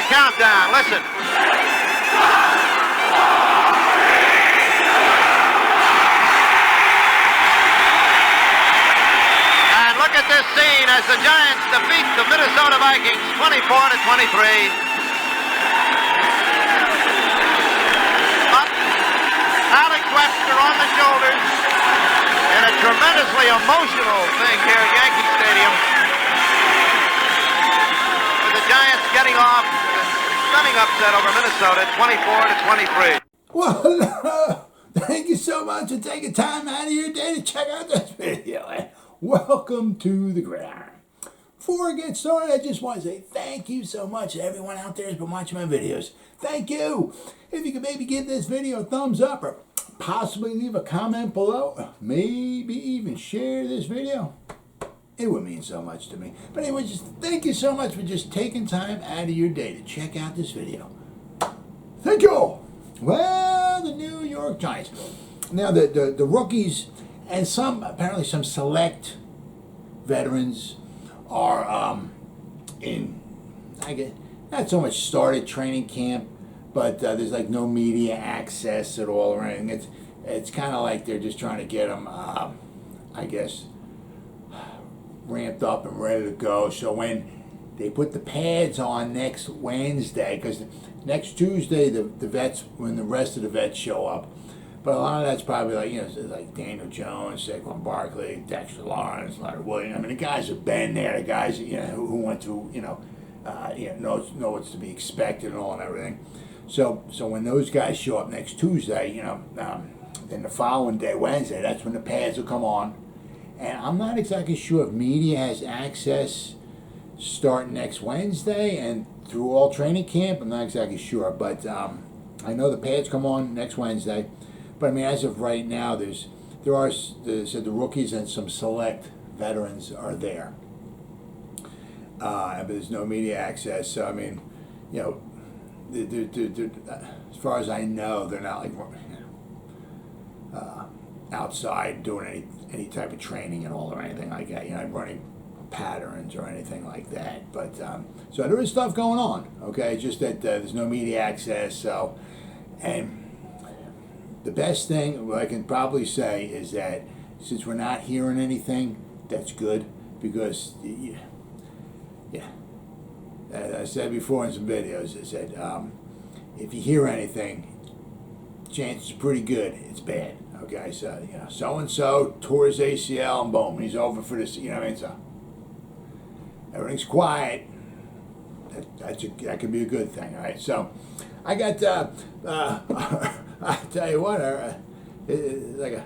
countdown. Listen. And look at this scene as the Giants defeat the Minnesota Vikings 24-23. Alex Webster on the shoulders in a tremendously emotional thing here at Yankee Stadium. With the Giants getting off with a stunning upset over Minnesota 24-23. Well, thank you so much for taking time out of your day to check out this video. And welcome to the Gridiron. Before I get started, I just want to say thank you so much to everyone out there who's been watching my videos. Thank you. If you could maybe give this video a thumbs up or possibly leave a comment below, maybe even share this video, it would mean so much to me. But anyway, just thank you so much for just taking time out of your day to check out this video. Thank you. Well, the New York Giants. Now, the rookies and apparently some select veterans are in, I guess, not so much started training camp, but there's like no media access at all or anything. It's kind of like they're just trying to get them, I guess, ramped up and ready to go. So when they put the pads on next Wednesday, because next Tuesday when the rest of the vets show up, but a lot of that's probably like Daniel Jones, Saquon Barkley, Dexter Lawrence, Leonard Williams. I mean, the guys have been there. The guys who went through know what's to be expected and all and everything. So when those guys show up next Tuesday, then the following day, Wednesday, that's when the pads will come on. And I'm not exactly sure if media has access starting next Wednesday and through all training camp. I'm not exactly sure, but I know the pads come on next Wednesday. But I mean, as of right now, the rookies and some select veterans are there. But there's no media access. So I mean, as far as I know, they're not like outside doing any type of training at all or anything like that. Running patterns or anything like that. But so there is stuff going on. Okay, it's just that there's no media access. So, and the best thing what I can probably say is that since we're not hearing anything, that's good, because as I said before in some videos, I said if you hear anything, chances are pretty good it's bad. Okay, so and so tore his ACL and boom, he's over for this. So everything's quiet. That could be a good thing. All right, so I got I tell you what, it's like a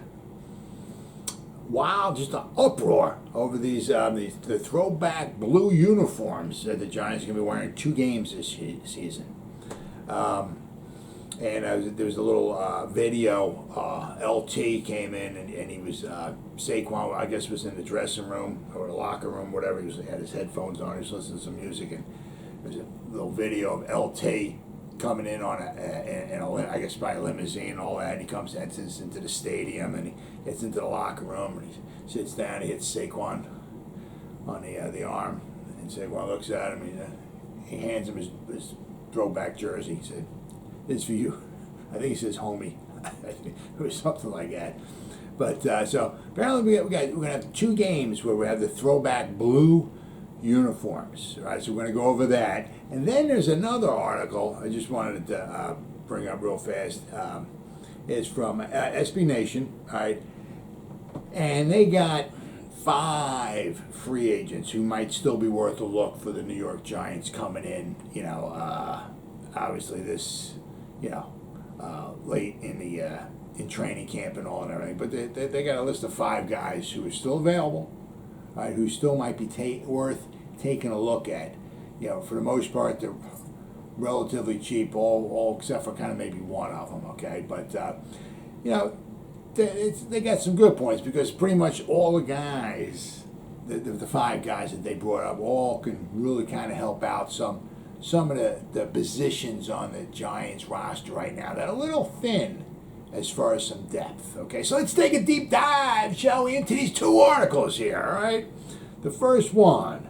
wild, just an uproar over the throwback blue uniforms that the Giants are going to be wearing 2 games this season. And there was a little video. LT came in and he was Saquon, I guess, was in the dressing room or the locker room, whatever. He had his headphones on. He was listening to some music, and there's a little video of LT coming in on I guess by a limousine and all that. And he comes into the stadium and he gets into the locker room and he sits down. He hits Saquon on the arm, and Saquon looks at him. He hands him his throwback jersey. He said, "This is for you." I think he says "homie." It was something like that. But so apparently we're gonna have 2 games where we have the throwback blue uniforms. All right, so we're gonna go over that, and then there's another article I just wanted to bring up real fast. It's from SB Nation. All right, and they got 5 free agents who might still be worth a look for the New York Giants coming in. Obviously this, late in training camp and all and everything. But they got a list of 5 guys who are still available, right? Who still might be worth taking a look at. For the most part, they're relatively cheap, all except for kind of maybe one of them. Okay, but they got some good points, because pretty much all the guys, the 5 guys that they brought up, all can really kind of help out some of the positions on the Giants roster right now that are a little thin as far as some depth. Okay, so let's take a deep dive, shall we, into these 2 articles here, all right? The first one,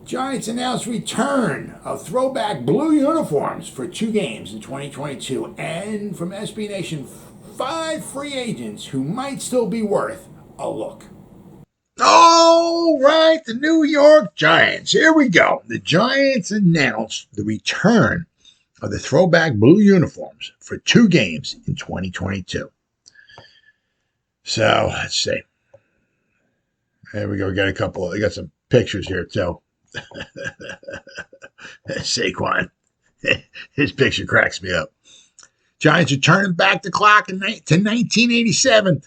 Giants announced return of throwback blue uniforms for 2 games in 2022. And from SB Nation, 5 free agents who might still be worth a look. All right, the New York Giants. Here we go. The Giants announced the return of the throwback blue uniforms for 2 games in 2022. So, let's see. There we go. We got some pictures here, too. Saquon. His picture cracks me up. Giants are turning back the clock to 1987.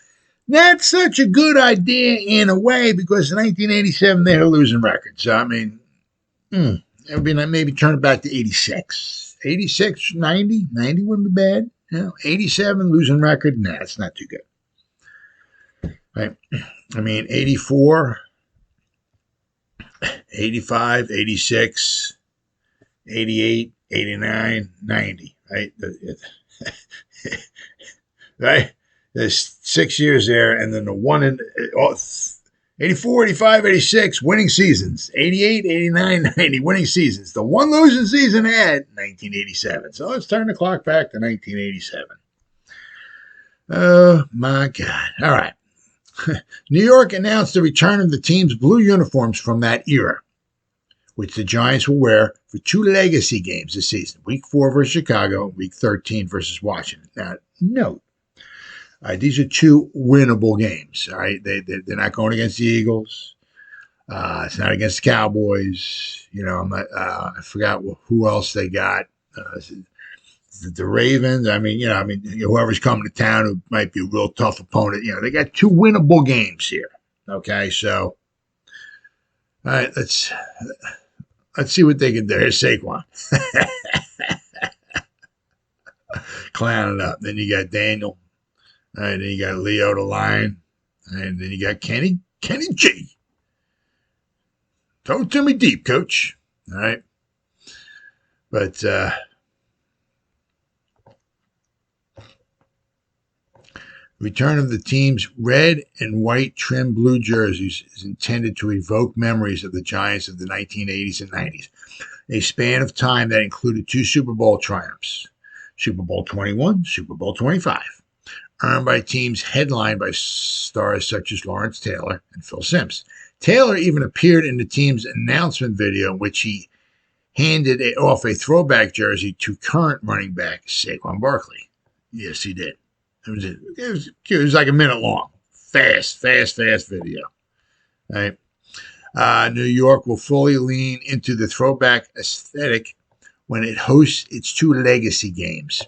Not such a good idea in a way, because in 1987 they had a losing record. So, I mean, it would be like maybe turn it back to 86. 86, 90. 90 wouldn't be bad. 87 losing record. Nah, it's not too good. Right? I mean, 84, 85, 86, 88, 89, 90. Right? Right? There's 6 years there, and then the one in 84, 85, 86, winning seasons. 88, 89, 90, winning seasons. The one losing season had 1987. So let's turn the clock back to 1987. Oh, my God. All right. New York announced the return of the team's blue uniforms from that era, which the Giants will wear for 2 legacy games this season. Week 4 versus Chicago, Week 13 versus Washington. Now, note. These are 2 winnable games. All right, they're not going against the Eagles. It's not against the Cowboys. I forgot who else they got. The Ravens. Whoever's coming to town who might be a real tough opponent. They got 2 winnable games here. Okay, so all right, let's see what they can do. Here's Saquon. Clowning up. Then you got Daniel. All right, then you got Leo the Lion. And then you got Kenny G. Throw it to me deep, coach. All right. But return of the team's red and white trim blue jerseys is intended to evoke memories of the Giants of the 1980s and 90s, a span of time that included 2 Super Bowl triumphs, Super Bowl 21, Super Bowl 25. Earned by teams headlined by stars such as Lawrence Taylor and Phil Simms. Taylor even appeared in the team's announcement video in which he handed off a throwback jersey to current running back Saquon Barkley. Yes, he did. It was like a minute long. Fast video. Right? New York will fully lean into the throwback aesthetic when it hosts its 2 legacy games,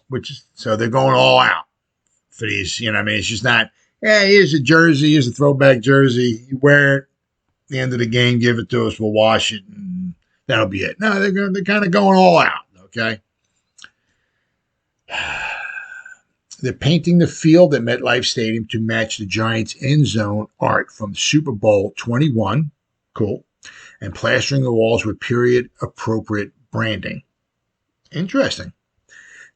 so they're going all out for these. It's just not, here's a jersey, here's a throwback jersey, you wear it, at the end of the game, give it to us, we'll wash it, and that'll be it. No, they're kind of going all out, okay? They're painting the field at MetLife Stadium to match the Giants' end zone art from Super Bowl 21, cool, and plastering the walls with period-appropriate branding. Interesting.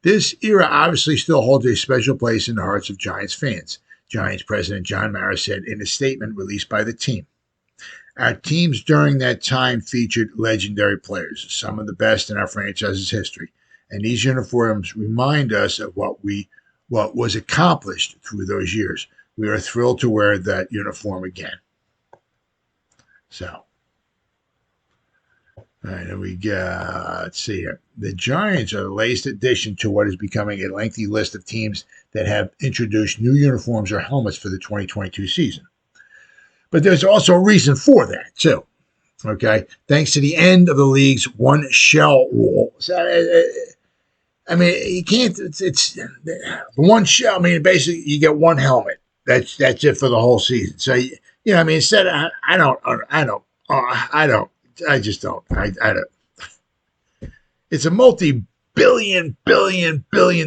This era obviously still holds a special place in the hearts of Giants fans. Giants president John Mara said in a statement released by the team, "Our teams during that time featured legendary players, some of the best in our franchise's history, and these uniforms remind us of what was accomplished through those years. We are thrilled to wear that uniform again." So, all right, and we got, let's see here. The Giants are the latest addition to what is becoming a lengthy list of teams that have introduced new uniforms or helmets for the 2022 season. But there's also a reason for that, too. Okay? Thanks to the end of the league's one shell rule. So, you can't, it's the one shell. Basically, you get one helmet. That's it for the whole season. So, instead of, I just don't. It's a multi-billion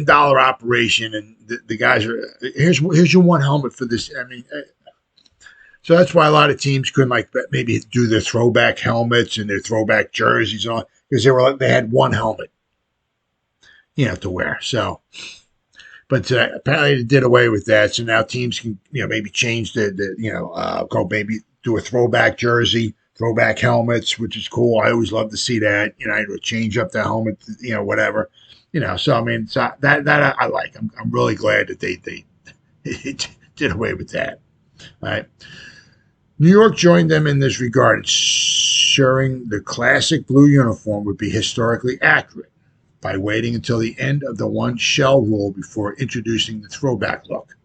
dollar operation, and the guys are, here's your one helmet for this. So that's why a lot of teams couldn't maybe do their throwback helmets and their throwback jerseys on, because they had one helmet, to wear. So, but apparently they did away with that. So now teams can maybe change go maybe do a throwback jersey throwback helmets, which is cool. I always love to see that. To change up the helmet, whatever. So I mean, so that I like. I'm really glad that they did away with that. All right. New York joined them in this regard, ensuring the classic blue uniform would be historically accurate by waiting until the end of the one shell rule before introducing the throwback look,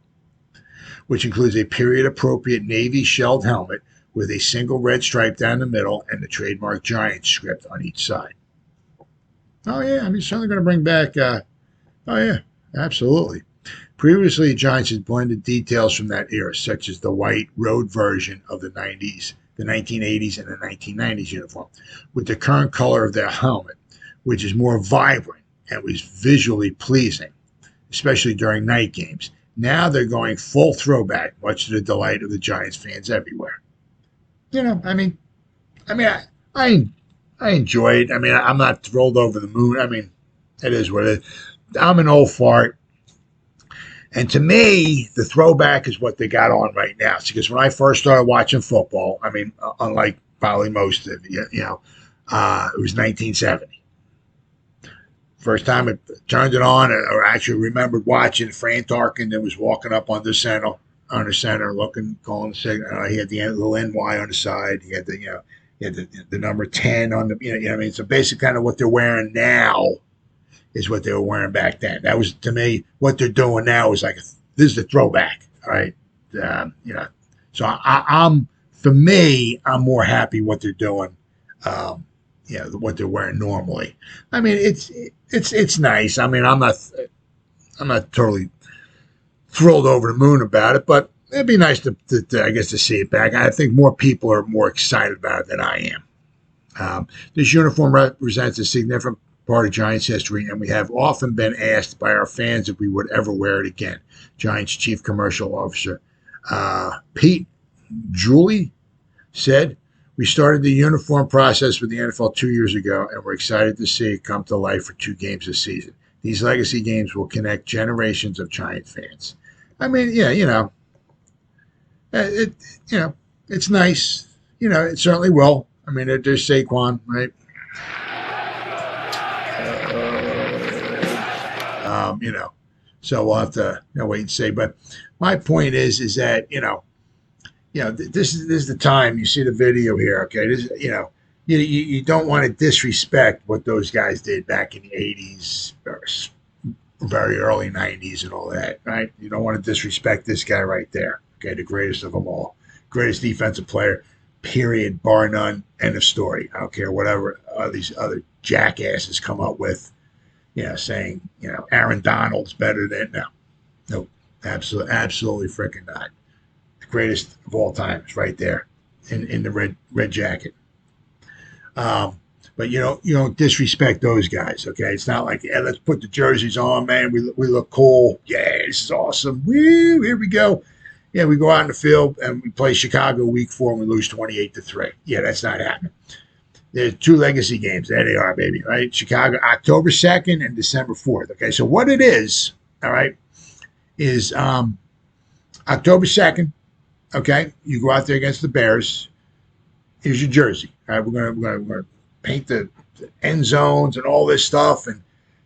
which includes a period-appropriate navy shelled helmet with a single red stripe down the middle and the trademark Giants script on each side. Oh, yeah, I mean, certainly going to bring back, oh, yeah, absolutely. Previously, the Giants had blended details from that era, such as the white road version of the 90s, the 1980s, and the 1990s uniform, with the current color of their helmet, which is more vibrant and was visually pleasing, especially during night games. Now they're going full throwback, much to the delight of the Giants fans everywhere. I enjoy it. I mean, I'm not thrilled over the moon. I mean, it is what it is. I'm an old fart. And to me, the throwback is what they got on right now. Because when I first started watching football, I mean, unlike probably most of you, it was 1970. First time I turned it on, or actually remembered watching, Fran Tarkenton was walking up on the center, looking, calling the signal. He had the little NY on the side. He had the number 10 on the, I mean, so basically kind of what they're wearing now is what they were wearing back then. That was, to me, what they're doing now is like, this is the throwback, all right? So I'm, for me, I'm more happy what they're doing, what they're wearing normally. I mean, it's nice. I mean, I'm not totally thrilled over the moon about it, but it'd be nice to I guess, to see it back. I think more people are more excited about it than I am. This uniform represents a significant part of Giants history, and we have often been asked by our fans if we would ever wear it again. Giants Chief Commercial Officer Pete Julie said, "We started the uniform process with the NFL 2 years ago, and we're excited to see it come to life for 2 games this season. These legacy games will connect generations of Giant fans." I mean, yeah, it's nice. It certainly will. I mean, there's Saquon, right? So we'll have to wait and see. But my point is that this is the time. You see the video here, okay? This, you don't want to disrespect what those guys did back in the 80s, or very early 90s, and all that, right? You don't want to disrespect this guy right there, okay? The greatest of them all, greatest defensive player, period, bar none. End of story. I don't care whatever these other jackasses come up with. Saying, Aaron Donald's better than, no, absolutely freaking not. The greatest of all time is right there in the red jacket. But you don't disrespect those guys, okay? It's not like, yeah, let's put the jerseys on, man. We look cool. Yeah, this is awesome. Woo, here we go. Yeah, we go out in the field and we play Chicago week 4 and we lose 28-3. Yeah, that's not happening. There's 2 legacy games. There they are, baby, right? Chicago, October 2nd and December 4th. Okay, so what it is, all right, is October 2nd, okay, you go out there against the Bears. Here's your jersey. All right, we're gonna paint the end zones and all this stuff and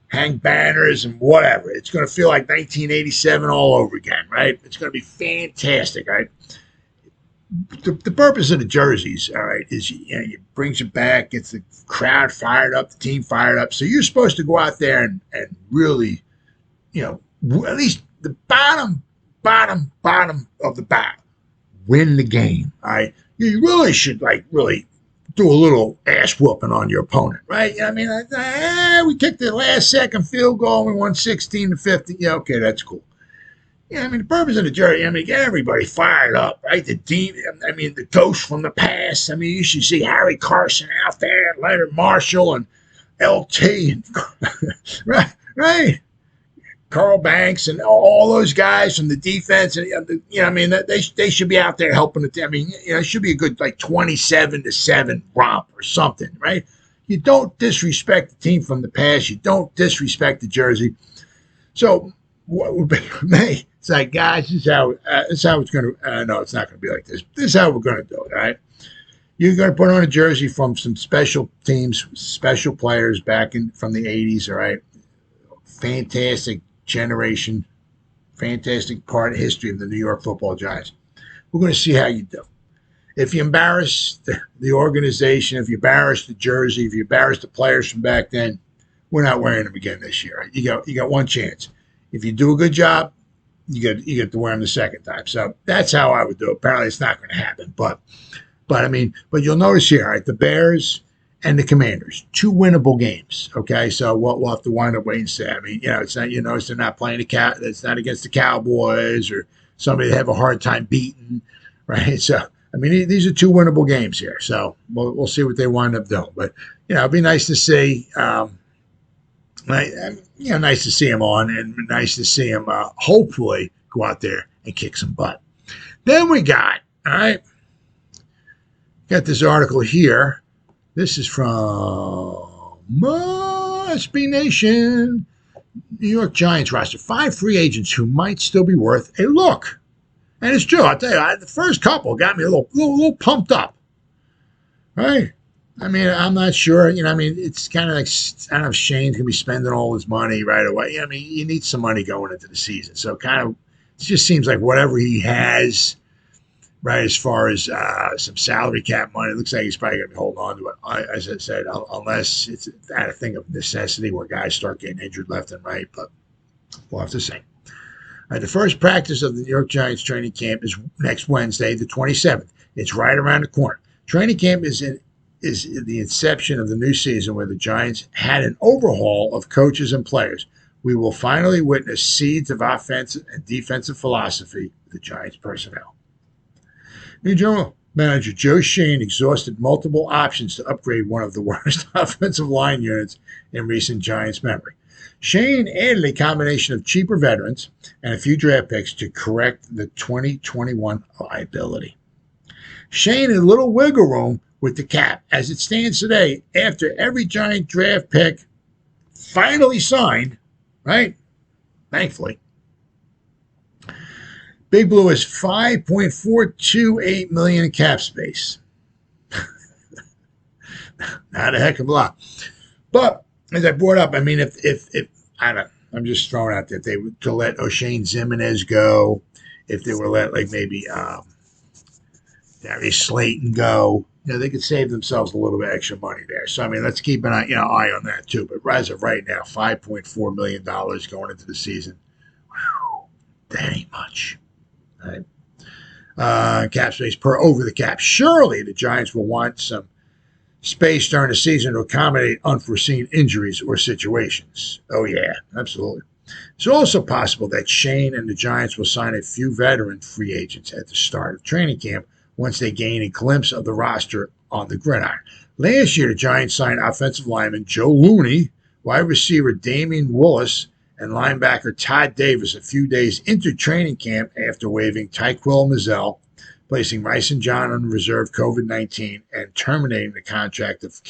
hang banners and whatever. It's going to feel like 1987 all over again, right? It's going to be fantastic, right? The purpose of the jerseys, all right, is it brings you back, gets the crowd fired up, the team fired up. So you're supposed to go out there and really, at least the bottom of the bottom, win the game, all right? You really should, really do a little ass whooping on your opponent, right? I mean, we kicked the last second field goal and we won 16-50. Yeah, okay, that's cool. Yeah, I mean, the purpose of the jersey, get everybody fired up, right? The ghost from the past. I mean, you should see Harry Carson out there, Leonard Marshall, and LT, and right? Carl Banks, and all those guys from the defense. And they should be out there helping the team. I mean, it should be a good 27-7 romp or something, right? You don't disrespect the team from the past. You don't disrespect the jersey. So what would be me? It's like, guys, this is how it's going to. No, it's not going to be like this. This is how we're going to do it. All right. you're going to put on a jersey from some special teams, special players back from the 80s, all right? Fantastic generation, fantastic part of history of the New York Football Giants. We're going to see how you do. If you embarrass the organization, if you embarrass the jersey, if you embarrass the players from back then, we're not wearing them again this year. Right? You got one chance. If you do a good job, you get to wear them the second time. So that's how I would do it. Apparently, it's not going to happen, but you'll notice here, right? The Bears and the Commanders, 2 winnable games. Okay, so we'll have to wind up waiting and see. I mean, it's not. You notice they're not playing it's not against the Cowboys or somebody they have a hard time beating, right? So I mean, these are 2 winnable games here. So we'll see what they wind up doing. But it'd be nice to see. Nice to see him on, and nice to see him hopefully go out there and kick some butt. Then we got this article here. This is from SB Nation. New York Giants roster 5 free agents who might still be worth a look. And it's true. I'll tell you, the first couple got me a little pumped up. Right? I mean, I'm not sure. It's kind of like, I don't know if Shane's going to be spending all his money right away. I mean, you need some money going into the season. So it just seems like whatever he has, right, as far as some salary cap money, it looks like he's probably going to be holding on to it, as I said, unless it's a thing of necessity where guys start getting injured left and right. But we'll have to see. The first practice of the New York Giants training camp is next Wednesday, the 27th. It's right around the corner. Training camp is the inception of the new season where the Giants had an overhaul of coaches and players. We will finally witness seeds of offensive and defensive philosophy with the Giants personnel. New General Manager Joe Schoen exhausted multiple options to upgrade one of the worst offensive line units in recent Giants memory. Schoen added a combination of cheaper veterans and a few draft picks to correct the 2021 liability. Schoen had little wiggle room with the cap as it stands today after every Giant draft pick finally signed, right? Thankfully. Big Blue has $5.428 million in cap space. Not a heck of a lot. But as I brought up, I mean, if I don't, I'm just throwing out there, if they were to let Oshane Ximines go, if they were let maybe Darius Slayton go, they could save themselves a little bit extra money there. So I mean, let's keep an eye on that too. But as of right now, $5.4 million going into the season. Whew, that ain't much. Right? Cap space per over the cap. Surely the Giants will want some space during the season to accommodate unforeseen injuries or situations. Oh, yeah, absolutely. It's also possible that Schoen and the Giants will sign a few veteran free agents at the start of training camp once they gain a glimpse of the roster on the gridiron. Last year, the Giants signed offensive lineman Joe Looney, wide receiver Damian Willis, and linebacker Todd Davis a few days into training camp after waiving Tyquil Mazzell, placing Rice and John on reserve COVID-19, and terminating the contract of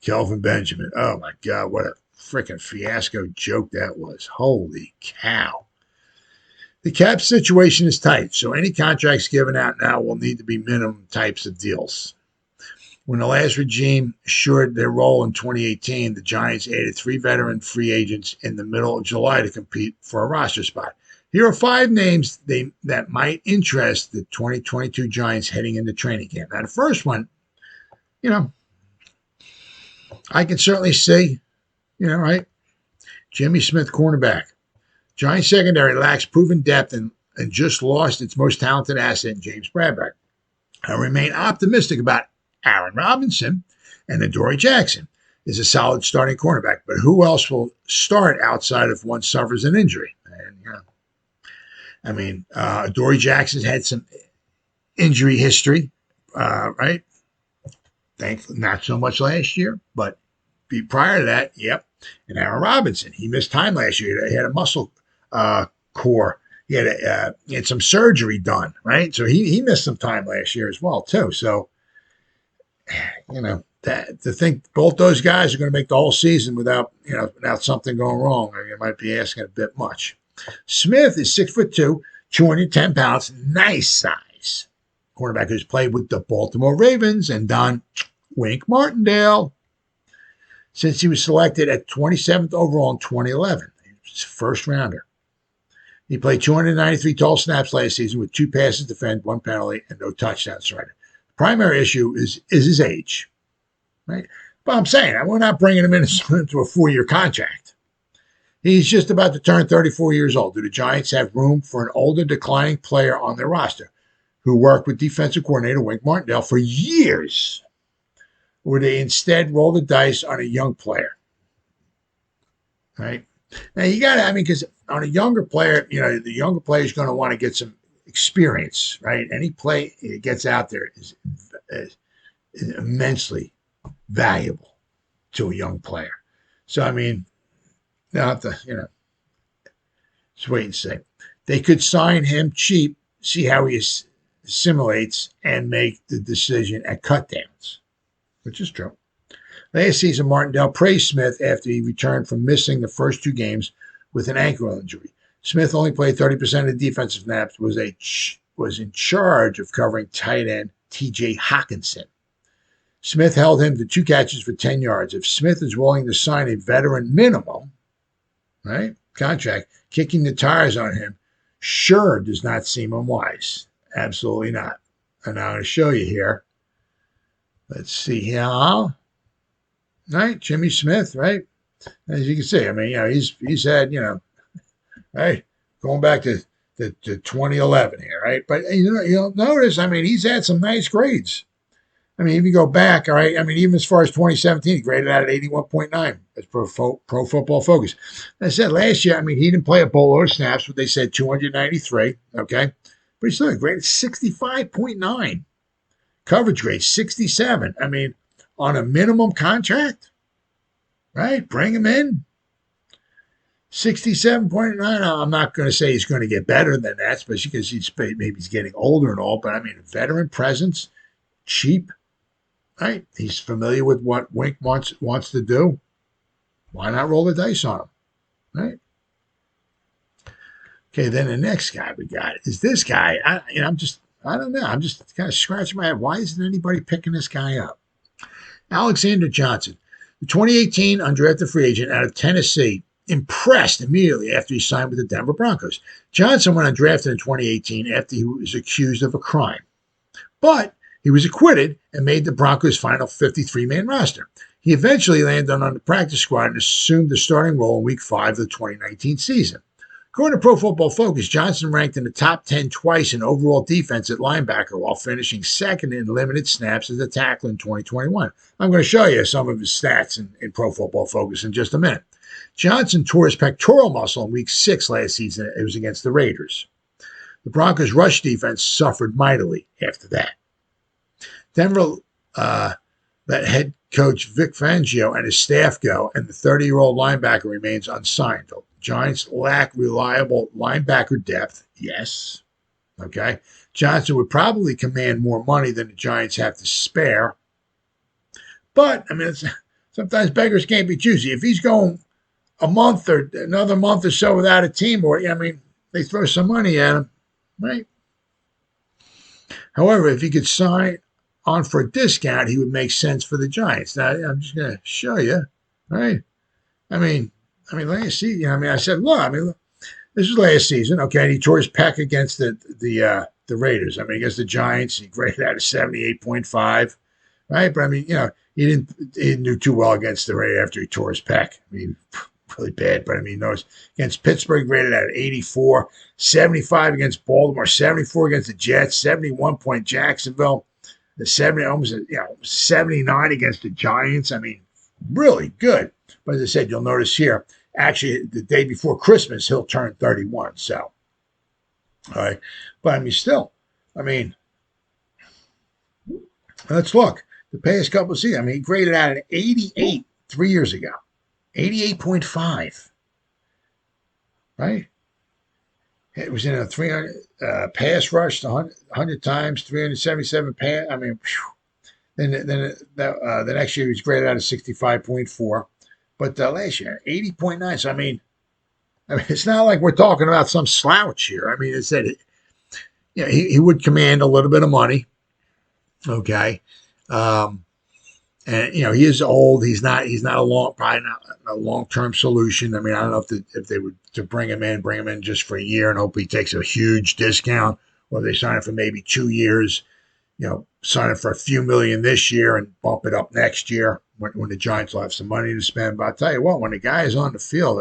Kelvin Benjamin. Oh, my God, what a freaking fiasco joke that was. Holy cow. The cap situation is tight, so any contracts given out now will need to be minimum types of deals. When the last regime assured their role in 2018, the Giants added 3 veteran free agents in the middle of July to compete for a roster spot. Here are 5 names that might interest the 2022 Giants heading into training camp. Now, the first one, I can certainly see, right? Jimmy Smith, cornerback. Giants secondary lacks proven depth and just lost its most talented asset in James Bradbury. I remain optimistic about Aaron Robinson, and Adoree Jackson is a solid starting cornerback. But who else will start outside if one suffers an injury? And, Adoree Jackson's had some injury history, right? Thankfully, not so much last year, but prior to that, yep. And Aaron Robinson, he missed time last year. He had a muscle core. He had some surgery done, right? So he missed some time last year as well, too. So, to think both those guys are going to make the whole season without something going wrong, you might be asking a bit much. Smith is 6'2", 210 pounds, nice size. cornerback who's played with the Baltimore Ravens and Don Wink Martindale since he was selected at 27th overall in 2011. He was his first rounder. He played 293 total snaps last season with 2 passes defended, 1 penalty, and no touchdowns surrendered. The primary issue is his age, right? But I'm saying we're not bringing him into a 4-year contract. He's just about to turn 34 years old. Do the Giants have room for an older, declining player on their roster who worked with defensive coordinator Wink Martindale for years? Or they instead roll the dice on a young player? Right? Now, you got to, because on a younger player, the younger player is going to want to get some experience, right? Any play that gets out there is immensely valuable to a young player. So, they'll have to, just wait and see. They could sign him cheap, see how he assimilates, and make the decision at cutdowns, which is true. Last season, Martindale praised Smith after he returned from missing the first 2 games with an ankle injury. Smith only played 30% of the defensive snaps, was in charge of covering tight end T.J. Hockenson. Smith held him to 2 catches for 10 yards. If Smith is willing to sign a veteran minimum, right, contract, kicking the tires on him sure does not seem unwise. Absolutely not. And I'm going to show you here. Let's see here. Right, Jimmy Smith, right? As you can see, he's had, right, going back to 2011 here, right? But you'll notice, he's had some nice grades. If you go back, all right, even as far as 2017, he graded out at 81.9 as Pro Football Focus. I said last year, he didn't play a boatload of snaps, but they said 293, okay? But he still graded 65.9. Coverage grade, 67. On a minimum contract, right? Bring him in. 67.9. I'm not going to say he's going to get better than that, especially because maybe he's getting older and all, but veteran presence, cheap, right? He's familiar with what Wink wants to do. Why not roll the dice on him, right? Okay, then the next guy we got is this guy. I don't know. I'm just kind of scratching my head. Why isn't anybody picking this guy up? Alexander Johnson, the 2018 undrafted free agent out of Tennessee, impressed immediately after he signed with the Denver Broncos. Johnson went undrafted in 2018 after he was accused of a crime. But he was acquitted and made the Broncos' final 53-man roster. He eventually landed on the practice squad and assumed the starting role in Week 5 of the 2019 season. According to Pro Football Focus, Johnson ranked in the top 10 twice in overall defense at linebacker while finishing second in limited snaps as a tackler in 2021. I'm going to show you some of his stats in Pro Football Focus in just a minute. Johnson tore his pectoral muscle in Week 6 last season. It was against the Raiders. The Broncos' rush defense suffered mightily after that. Denver let head coach Vic Fangio and his staff go, and the 30-year-old linebacker remains unsigned. The Giants lack reliable linebacker depth. Yes. Okay. Johnson would probably command more money than the Giants have to spare. But, sometimes beggars can't be choosy. If he's going a month or another month or so without a team, or, they throw some money at him, right? However, if he could sign on for a discount, he would make sense for the Giants. Now, I'm just going to show you, right? Last season, I said, look, this was last season, okay, and he tore his pec against the Raiders. Against the Giants, he graded out a 78.5, right? But, he didn't do too well against the Raiders after he tore his pec. Really bad, but notice against Pittsburgh, graded out at 84, 75 against Baltimore, 74 against the Jets, 71 point Jacksonville, the 79 against the Giants. Really good. But as I said, you'll notice here, actually, the day before Christmas, he'll turn 31. So, all right. But still, let's look. The past couple of seasons, he graded out at 88 3 years ago. 88.5, right? It was in a 300 pass rush, 100 times, 377 pass. Then the next year he was graded out at 65.4, but last year 80.9. So it's not like we're talking about some slouch here. It said he would command a little bit of money. Okay. And he is old. He's not probably not a long-term solution. I mean, I don't know if they would to bring him in just for a year and hope he takes a huge discount, or they sign him for maybe 2 years. Sign him for a few million this year and bump it up next year when the Giants will have some money to spend. But I'll tell you what, when the guy is on the field,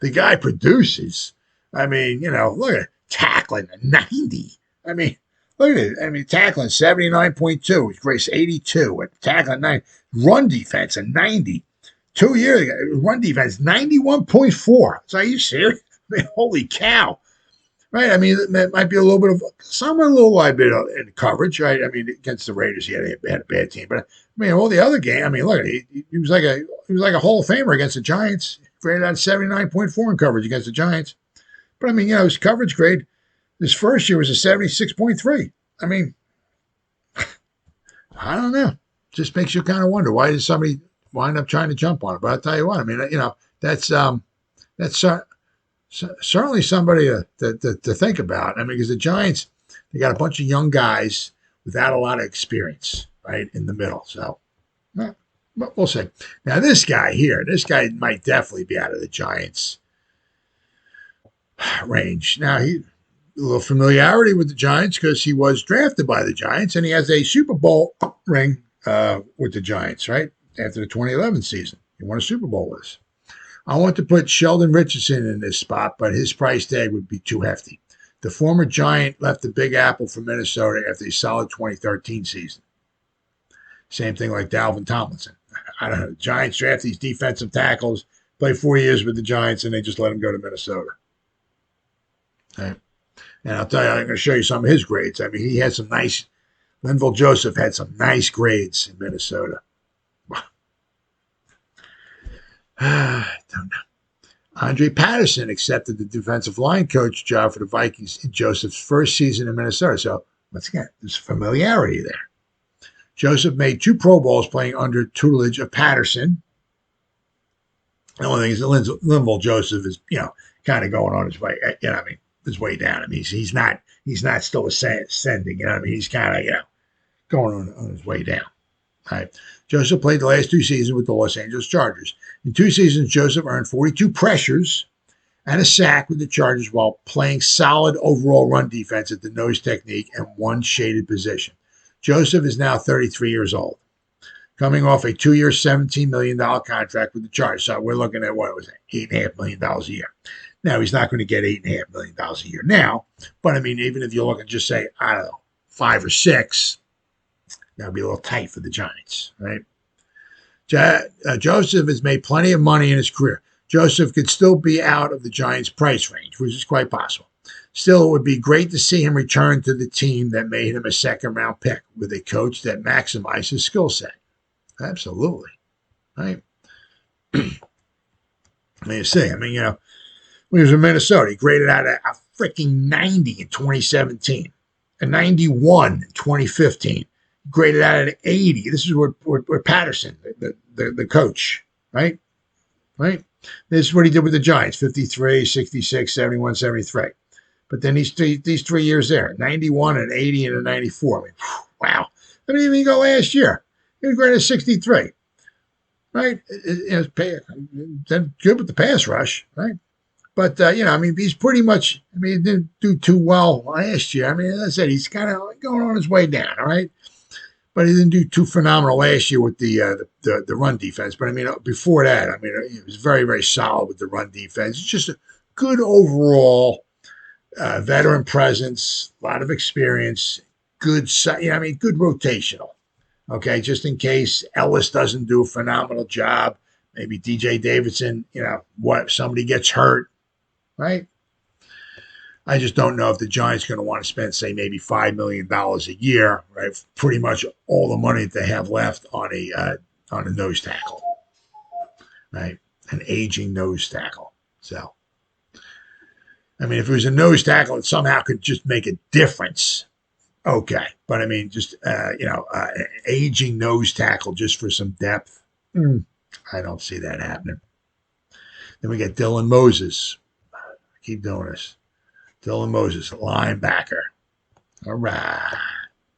the guy produces. I mean, look at it, tackling a 90. I mean, look at it. I mean, tackling 79.2. He's Grace 82. Tackling 9. Run defense a 90. 2 years ago, run defense 91.4. So are you serious? I mean, holy cow. Right? I mean, that might be a little bit of somewhere a little bit in coverage, right? I mean, against the Raiders, they had a bad team. But I mean, all the other game, I mean, look, he was like a Hall of Famer against the Giants. Graded out 79.4 in coverage against the Giants. But I mean, his coverage grade this first year was a 76.3. I mean, I don't know. Just makes you kind of wonder, why did somebody wind up trying to jump on it? But I'll tell you what, I mean, that's certainly somebody to think about. I mean, because the Giants, they got a bunch of young guys without a lot of experience, right, in the middle. So, but we'll see. Now, this guy might definitely be out of the Giants' range. Now, a little familiarity with the Giants because he was drafted by the Giants, and he has a Super Bowl ring with the Giants, right, after the 2011 season. He won a Super Bowl with us. I want to put Sheldon Richardson in this spot, but his price tag would be too hefty. The former Giant left the Big Apple for Minnesota after a solid 2013 season. Same thing like Dalvin Tomlinson. I don't know. The Giants draft these defensive tackles, play 4 years with the Giants, and they just let him go to Minnesota. Okay. And I'll tell you, I'm going to show you some of his grades. I mean, he had some nice – Linval Joseph had some nice grades in Minnesota. I don't know. Andre Patterson accepted the defensive line coach job for the Vikings in Joseph's first season in Minnesota. So, once again, there's familiarity there. Joseph made 2 Pro Bowls playing under tutelage of Patterson. The only thing is that Linval Joseph is, kind of going on his way, his way down. I mean, he's not still ascending, I mean, he's kind of, going on his way down. All right. Joseph played the last 2 seasons with the Los Angeles Chargers. In 2 seasons, Joseph earned 42 pressures and a sack with the Chargers while playing solid overall run defense at the nose technique and 1 shaded position. Joseph is now 33 years old, coming off a 2-year, $17 million contract with the Chargers. So we're looking at, what was it, $8.5 million a year. Now, he's not going to get $8.5 million a year now, but I mean, even if you look and just say, I don't know, 5 or 6, that would be a little tight for the Giants, right? Joseph has made plenty of money in his career. Joseph could still be out of the Giants' price range, which is quite possible. Still, it would be great to see him return to the team that made him a second-round pick with a coach that maximized his skill set. Absolutely, right? Let me see. I mean, when he was in Minnesota, he graded out a freaking 90 in 2017, a 91 in 2015. Graded out at 80. This is where Patterson, the coach, right? Right? This is what he did with the Giants, 53, 66, 71, 73. But then these 3 years there, 91 and 80 and a 94. I mean, wow. I mean, even go last year. He was graded 63. Right? Then good with the pass rush, right? But, I mean, he's pretty much, I mean, he didn't do too well last year. I mean, as I said, he's kind of going on his way down, all right? But he didn't do too phenomenal last year with the run defense. But, I mean, before that, I mean, he was very, very solid with the run defense. It's just a good overall veteran presence, a lot of experience, good rotational. Okay, just in case Ellis doesn't do a phenomenal job, maybe DJ Davidson, somebody gets hurt, right? I just don't know if the Giants are going to want to spend, say, maybe $5 million a year, right? Pretty much all the money that they have left on a nose tackle, right? An aging nose tackle. So, I mean, if it was a nose tackle that somehow could just make a difference, okay. But I mean, just an aging nose tackle just for some depth, I don't see that happening. Then we get Dylan Moses. Keep doing this. Dylan Moses, linebacker. All right.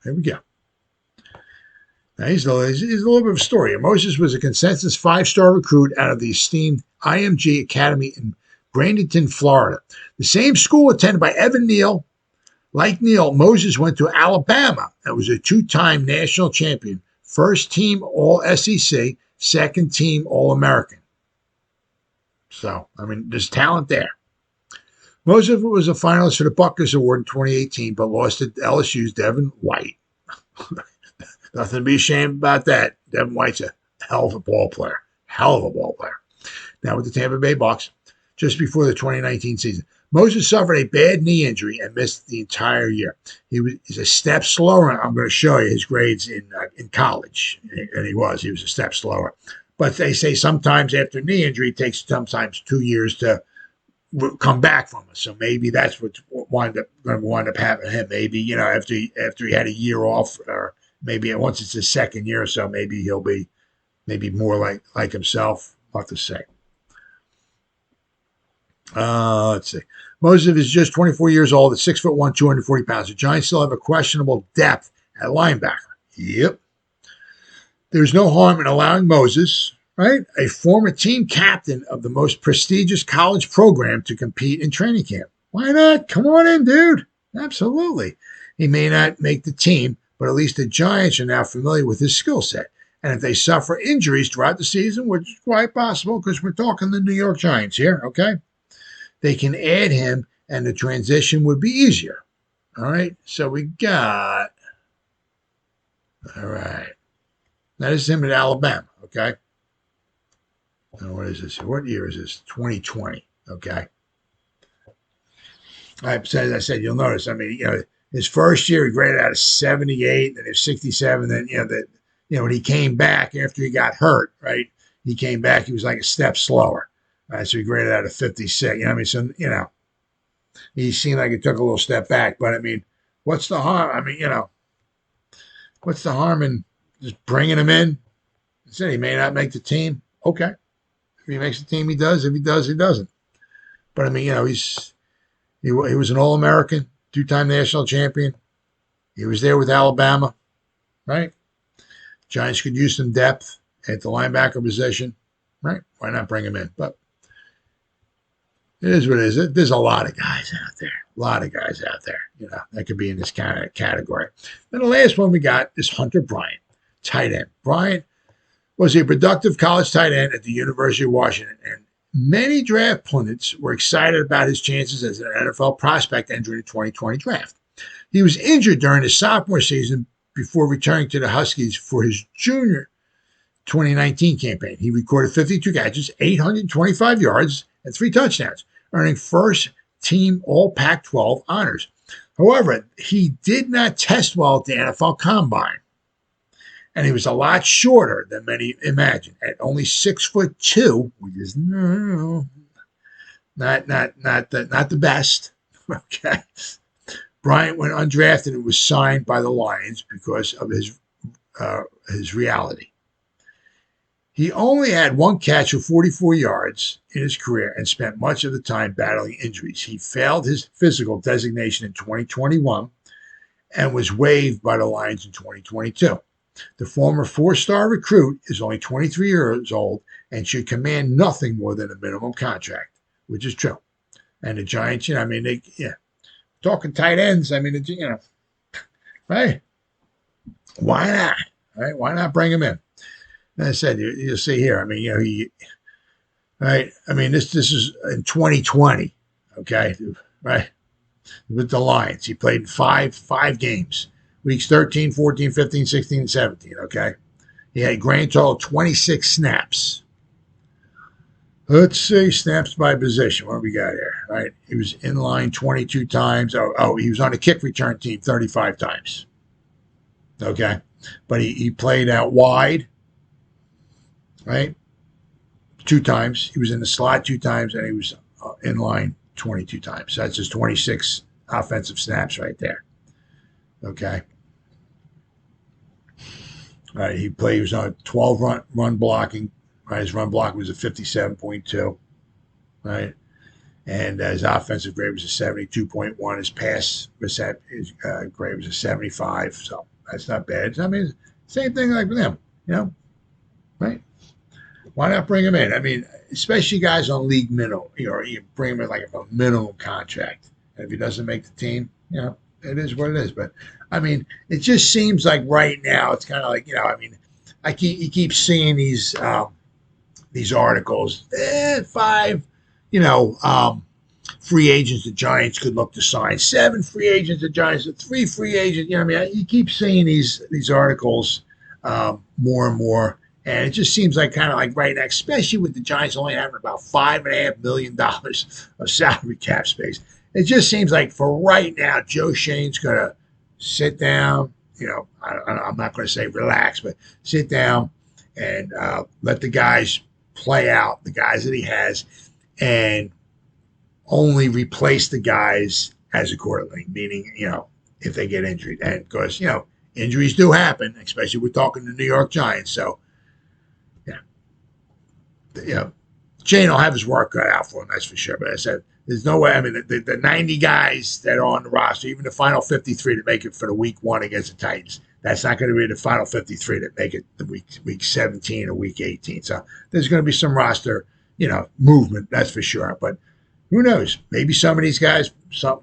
There we go. Now, he's a little bit of a story. Moses was a consensus 5-star recruit out of the esteemed IMG Academy in Bradenton, Florida. The same school attended by Evan Neal. Like Neal, Moses went to Alabama and was a 2-time national champion, first team All-SEC, second team All-American. So, I mean, there's talent there. Moses was a finalist for the Buckers Award in 2018, but lost to LSU's Devin White. Nothing to be ashamed about that. Devin White's a hell of a ball player. Hell of a ball player. Now with the Tampa Bay Bucks, just before the 2019 season, Moses suffered a bad knee injury and missed the entire year. He's a step slower. I'm going to show you his grades in college, and he was a step slower. But they say sometimes after knee injury, it takes sometimes 2 years to come back from it. So maybe that's what's going to wind up happening to him. Maybe, after he had a year off, or maybe once it's his second year or so, maybe he'll be more like himself. I'll have to say. Let's see. Moses is just 24 years old at 6'1", 240 pounds. The Giants still have a questionable depth at linebacker. Yep. There's no harm in allowing Moses, right, a former team captain of the most prestigious college program, to compete in training camp. Why not? Come on in, dude. Absolutely. He may not make the team, but at least the Giants are now familiar with his skill set. And if they suffer injuries throughout the season, which is quite possible because we're talking the New York Giants here, okay, they can add him and the transition would be easier. All right, so we got, all right. That is him at Alabama, okay? Now, what is this? What year is this? 2020, okay? As I said, you'll notice, I mean, his first year he graded out of 78, then he was 67. Then, when he came back after he got hurt, right? He came back, he was like a step slower. Right? So he graded out of 56. He seemed like he took a little step back. But, I mean, what's the harm? I mean, what's the harm in just bringing him in? I said he may not make the team. Okay. If he makes the team, he does. If he does, he doesn't. But, I mean, he was an All-American, 2-time national champion. He was there with Alabama, right? Giants could use some depth at the linebacker position, right? Why not bring him in? But it is what it is. There's a lot of guys out there. That could be in this kind of category. And the last one we got is Hunter Bryant, tight end. Bryant was a productive college tight end at the University of Washington, and many draft pundits were excited about his chances as an NFL prospect entering the 2020 draft. He was injured during his sophomore season before returning to the Huskies for his junior 2019 campaign. He recorded 52 catches, 825 yards, and 3 touchdowns, earning first-team All-Pac-12 honors. However, he did not test well at the NFL Combine, and he was a lot shorter than many imagined, at only 6'2", which is not the best. Okay, Bryant went undrafted and was signed by the Lions because of his reality. He only had 1 catch of 44 yards in his career and spent much of the time battling injuries. He failed his physical designation in 2021 and was waived by the Lions in 2022. The former 4-star recruit is only 23 years old and should command nothing more than a minimum contract, which is true. And the Giants, talking tight ends, right? Why not? Right? Why not bring him in? And I said, you'll see here. Right? This is in 2020, okay? Right? With the Lions. He played in five games. Weeks 13, 14, 15, 16, and 17, okay? He had a grand total of 26 snaps. Let's see, snaps by position. What do we got here, right? He was in line 22 times. He was on a kick return team 35 times, okay? But he played out wide, right? 2 times. He was in the slot 2 times, and he was in line 22 times. So that's just 26 offensive snaps right there. Okay. All right. He was on 12 run blocking. Right. His run block was a 57.2. Right. And his offensive grade was a 72.1. His pass grade was a 75. So that's not bad. I mean, same thing like with him, right? Why not bring him in? I mean, especially guys on league minimum, or you bring him in like a minimum contract. And if he doesn't make the team, it is what it is. But I mean, it just seems like right now it's kind of like, I mean, you keep seeing these articles, 5, free agents the Giants could look to sign, 7 free agents the Giants, 3 free agents. I mean, you keep seeing these articles more and more, and it just seems like kind of like right now, especially with the Giants only having about $5.5 million of salary cap space. It just seems like for right now, Joe Schoen's gonna sit down. I'm not going to say relax, but sit down and let the guys play out, the guys that he has, and only replace the guys as accordingly, meaning, if they get injured. And because, injuries do happen, especially we're talking the New York Giants. So, Shane will have his work cut out for him, that's for sure. But I said, there's no way. I mean, the 90 guys that are on the roster, even the final 53 to make it for the week 1 against the Titans, that's not going to be the final 53 that make it the week 17 or week 18. So there's going to be some roster, movement, that's for sure. But who knows? Maybe some of these guys,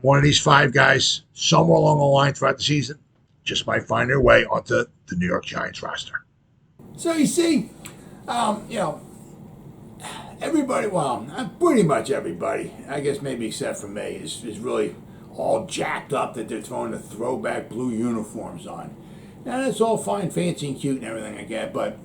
one of these 5 guys, somewhere along the line throughout the season, just might find their way onto the New York Giants roster. So you see, everybody, pretty much everybody, I guess maybe except for me, is really all jacked up that they're throwing the throwback blue uniforms on. Now, that's all fine, fancy, and cute and everything like that, but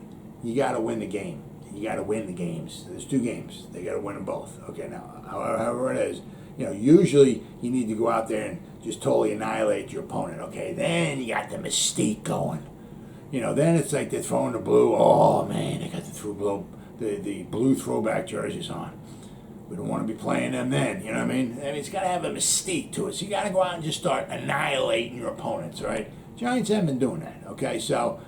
you got to win the game. You got to win the games. There's 2 games. They got to win them both. Okay, now, however it is, usually you need to go out there and just totally annihilate your opponent. Okay, then you got the mystique going. Then it's like they're throwing the blue. Oh, man, they got the blue throwback jerseys on. We don't want to be playing them then, you know what I mean? It's got to have a mystique to it. So you got to go out and just start annihilating your opponents, right? Giants haven't been doing that, okay? So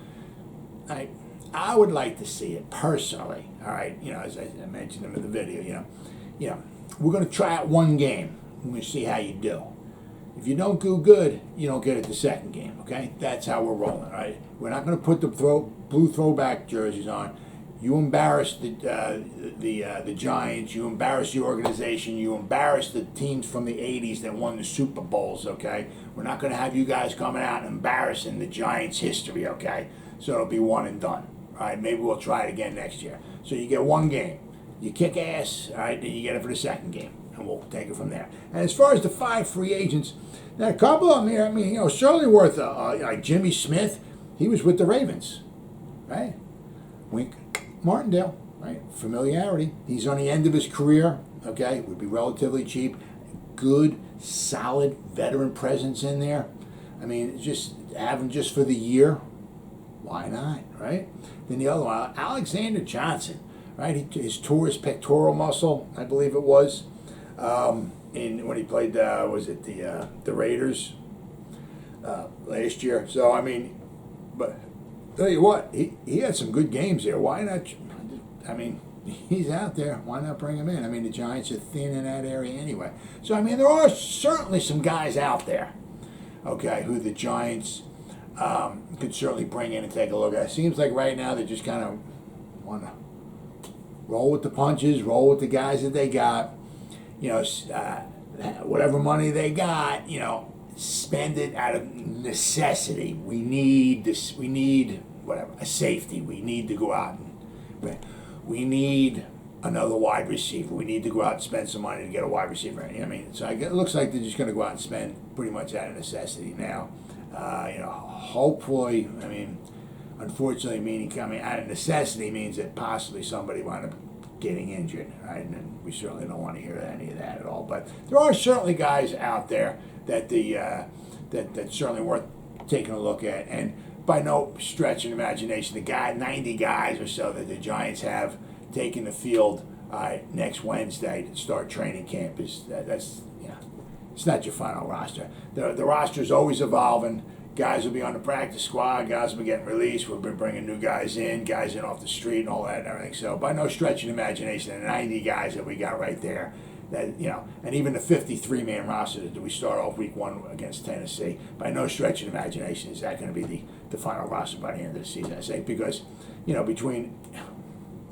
I would like to see it personally, all right? As I mentioned in the video, we're going to try out 1 game. We're going to see how you do. If you don't do good, you don't get it the second game, okay? That's how we're rolling, all right? We're not going to put the blue throwback jerseys on. You embarrass the Giants. You embarrass the organization. You embarrass the teams from the 80s that won the Super Bowls, okay? We're not going to have you guys coming out and embarrassing the Giants' history, okay? So it'll be 1 and done, all right? Maybe we'll try it again next year. So you get 1 game. You kick ass, all right? Then you get it for the second game, and we'll take it from there. And as far as the 5 free agents, now a couple of them here, certainly worth, like Jimmy Smith, he was with the Ravens, right? Wink. Martindale, right? Familiarity. He's on the end of his career, okay? Would be relatively cheap. Good, solid veteran presence in there. Just have him just for the year. Why not, right? Then the other one, Alexander Johnson, right? His tore his pectoral muscle, I believe it was, when he played, the Raiders last year. So, but tell you what, he had some good games there. Why not? He's out there. Why not bring him in? The Giants are thin in that area anyway. So, there are certainly some guys out there, okay, who the Giants could certainly bring in and take a look at. It seems like right now they just kind of want to roll with the punches, roll with the guys that they got. Whatever money they got, spend it out of necessity. We need this. We need a safety. We need to go out and we need another wide receiver. We need to go out and spend some money to get a wide receiver. So it looks like they're just going to go out and spend pretty much out of necessity now. Hopefully, unfortunately, meaning out of necessity means that possibly somebody wound up getting injured, right? And we certainly don't want to hear any of that at all. But there are certainly guys out there that that's certainly worth taking a look at. And by no stretch of imagination, 90 guys or so that the Giants have taking the field next Wednesday to start training camp it's not your final roster. The roster is always evolving. Guys will be on the practice squad. Guys will be getting released. We'll be bringing new guys in off the street and all that and everything. So by no stretch of imagination, the 90 guys that we got right there, that, and even the 53-man roster that we start off week 1 against Tennessee, by no stretch of imagination is that going to be the final roster by the end of the season, I say, because, between,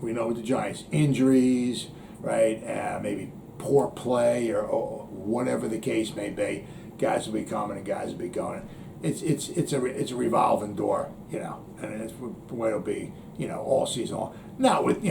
we know with the Giants, injuries, right, maybe poor play or whatever the case may be, guys will be coming and guys will be going. It's a revolving door, and it's the way it'll be, all season long. Now, with,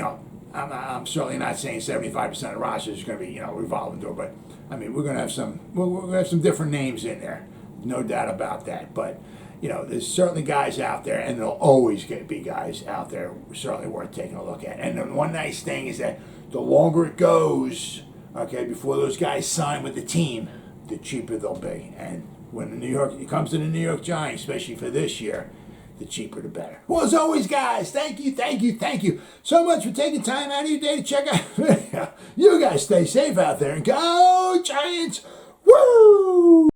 I'm certainly not saying 75% of the roster is going to be, revolving door, but I mean, we're going to have some different names in there, no doubt about that. But there's certainly guys out there, and there'll always be guys out there certainly worth taking a look at. And the one nice thing is that the longer it goes, okay, before those guys sign with the team, the cheaper they'll be. And when it comes to the New York Giants, especially for this year, the cheaper the better. Well, as always, guys, thank you so much for taking time out of your day to check out the video. You guys stay safe out there and go Giants! Woo!